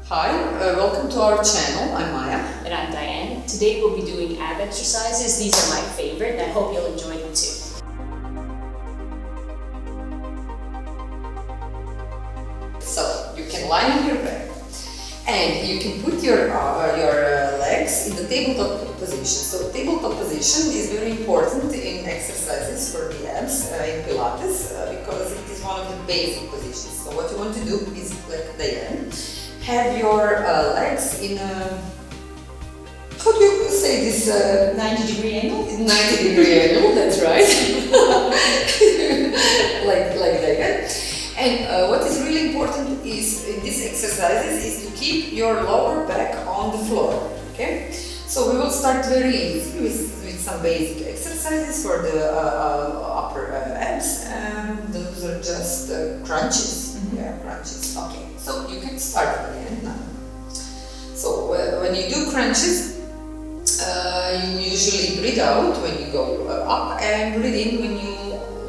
Hi, welcome to our channel. I'm Maja. And I'm Dianne. Today we'll be doing ab exercises. These are my favorite and I hope you'll enjoy them too. So you can lie on your back and you can put your legs in the tabletop position. So tabletop position is very important in exercises for the abs in Pilates because it is one of the basic positions. So what you want to do is, like Dianne, have your legs in a, how do you say this? 90-degree angle? 90-degree angle, that's right. like that. And what is really important is in these exercises is to keep your lower back on the floor. Okay. So we will start very easy with some basic exercises for the upper abs, and those are just crunches. Mm-hmm. Yeah, crunches. Okay. So you can start again now. So when you do crunches, you usually breathe out when you go up and breathe in when you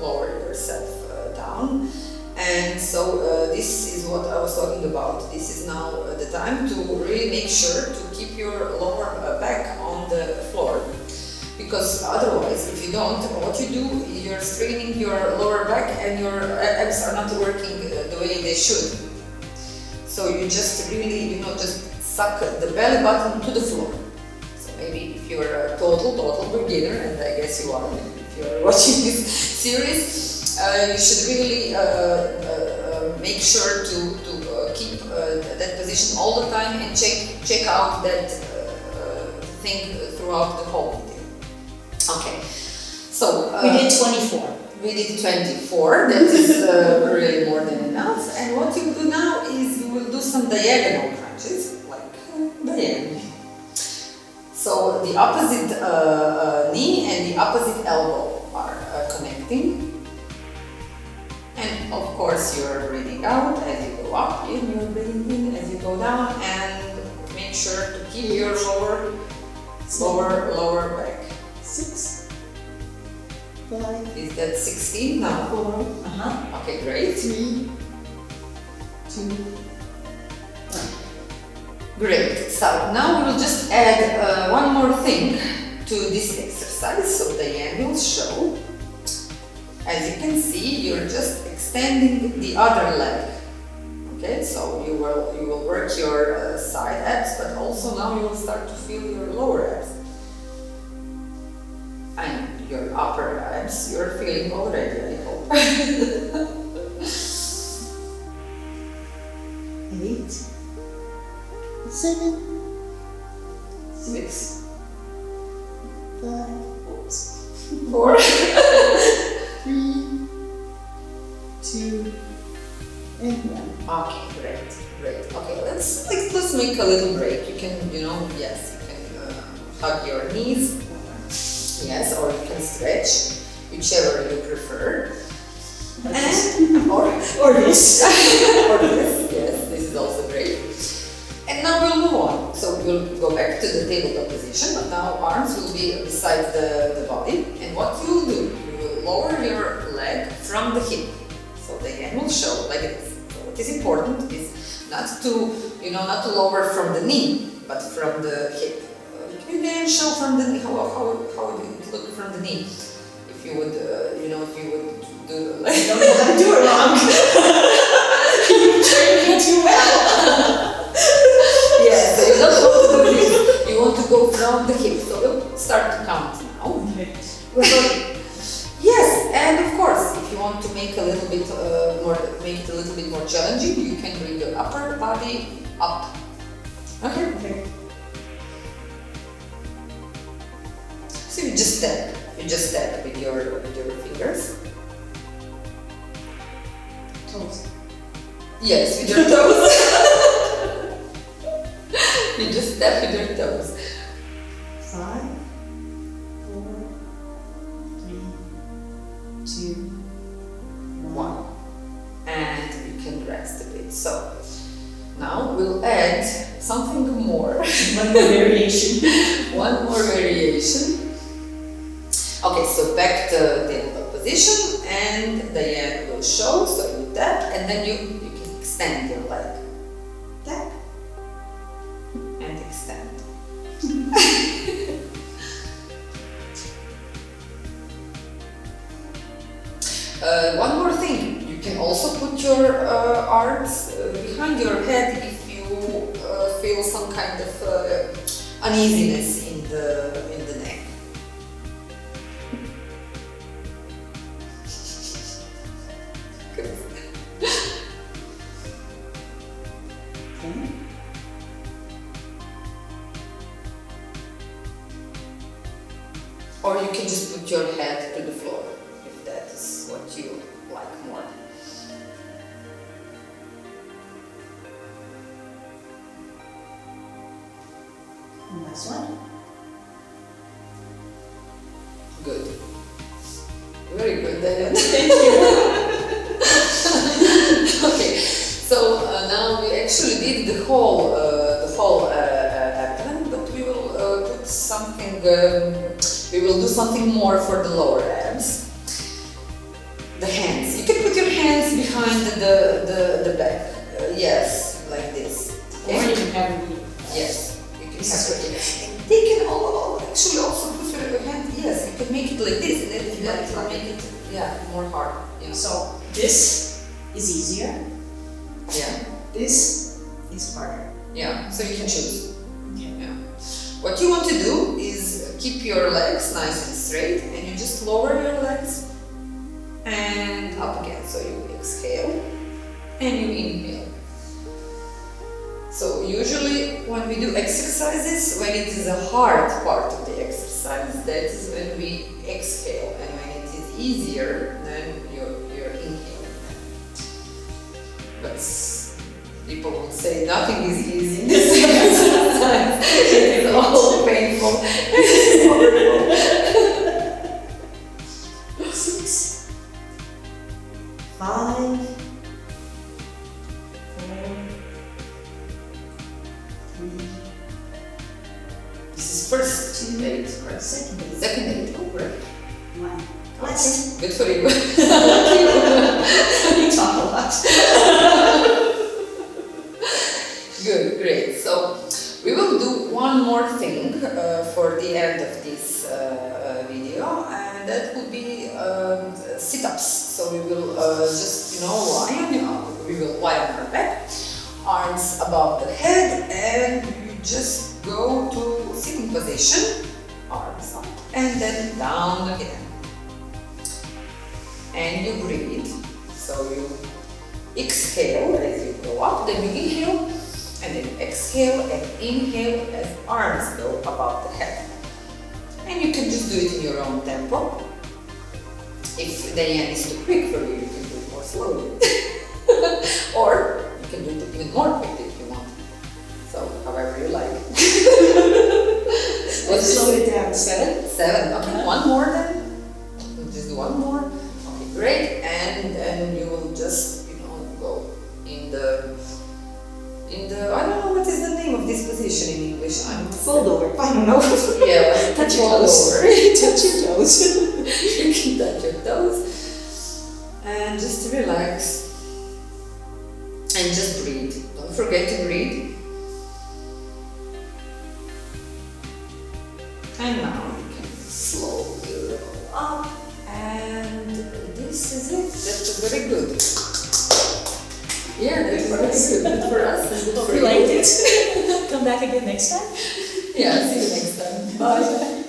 lower yourself down. And so this is what I was talking about. This is now the time to really make sure to keep your lower back on the floor, because otherwise, if you don't, what you do, you're straining your lower back and your abs are not working the way they should. So you just really, just suck the belly button to the floor. So maybe if you're a total beginner, and I guess you are if you're watching this series, you should really make sure to keep that position all the time and check out that thing throughout the whole video. Okay, so we did 24. We did 24. That is really more than enough. And what you do now is you will do some diagonal crunches, like Dianne. So the opposite knee and the opposite elbow are connecting. And of course you're breathing out as you go up, and you're breathing in as you go down, and make sure to keep your lower back. 6, 5. Is that 16 now? 4. Okay, great. 3, 2, 1. Great. So now we will just add one more thing to this exercise. So Dianne will show. As you can see, you're just extending the other leg. Okay, so you will work your side abs, but also now you will start to feel your lower abs. And your upper abs, you're feeling already, I hope. 8, 7, 6, 5, 4, 3, 2, and 1. Okay, great. Okay, let's make a little break. You can, yes, you can hug your knees. Yes, or you can stretch, whichever you prefer. And or this. Or this. Yes, this is also great. And now we'll move on. So we'll go back to the tabletop position, but now arms will be beside the body. And what you'll do, you will lower your leg from the hip. So the hand will show like this. So what is important is not to lower from the knee, but from the hip. You can show from the knee. How would it look from the knee? If you would, if you would do like. I don't know how to do it wrong. You trained me too well. Yeah, so you don't want to do this. You want to go from the hip. So we'll start to count now. Okay. Yes, and of course, if you want to make it a little bit more challenging, you can bring your upper body up. Okay. So you just tap with your fingers. Toes. Yes, with your toes. You just tap with your toes. 5, 4, 3, 2, 1. And you can rest a bit. So now we'll add something more. One more variation. One more variation. Okay, so back to tabletop position, and Dianne will show. So you tap, and then you can extend your leg. Tap, and extend. One more thing, you can also put your arms behind your head if you feel some kind of uneasiness in the neck. Good. Okay. Or you can just put your head to the floor if that is what you like more. And last one. Good. Very good, Dianne. Thank you. Okay, so now we actually did the whole abdomen, but we will put something. We will do something more for the lower abs. The hands. You can put your hands behind the back. Yes, like this. Or you can have me. Yes, you can separate it. They can all actually also put your hand. Yes, you can make it like this, and then if you like to make it, more hard. Yeah. So this is easier. Yeah. This is harder. Yeah. So you can choose. Okay. Yeah. What you want to do is keep your legs nice and straight, and you just lower your legs and up again. So you exhale and you inhale. So usually when we do exercises, when it is a hard part of the exercise, that is when we exhale, and when it is easier, then you're inhaling. But people will say nothing is easy in this exercise. It is all painful. 6, 5, 4, 3. This is first 2, eight. second 8. Second eight. Oh, great. 1. Last. Good for you. You talk a lot. Good, great. So we will do one more thing for the end of this video, and that will be sit-ups. So we will just we will lie on our back, arms above the head, and you just go to sitting position, arms up, and then down again. And you breathe. So you exhale as you go up, then you inhale, and then exhale and inhale as arms go above the head. And you can just do it in your own tempo. If Dianne is too quick for you, you can do it more slowly. Or you can do it even more quickly if you want. So however you like. Let's slow it down. 7. 7. Okay, one more then. We'll just do one more. Okay, great. And then you will just go in the I don't know what is the name of this position in English. Fold over. I don't know. Yeah, like Touch your fold toes. over. Touch your toes. You can touch your toes and just relax and just breathe. Don't forget to breathe. And now you can slowly roll up, and this is it. That's very good. Yeah, that's very good. Good for us. And good Hope for you liked it. Come back again next time. Yeah, see you next time. Bye.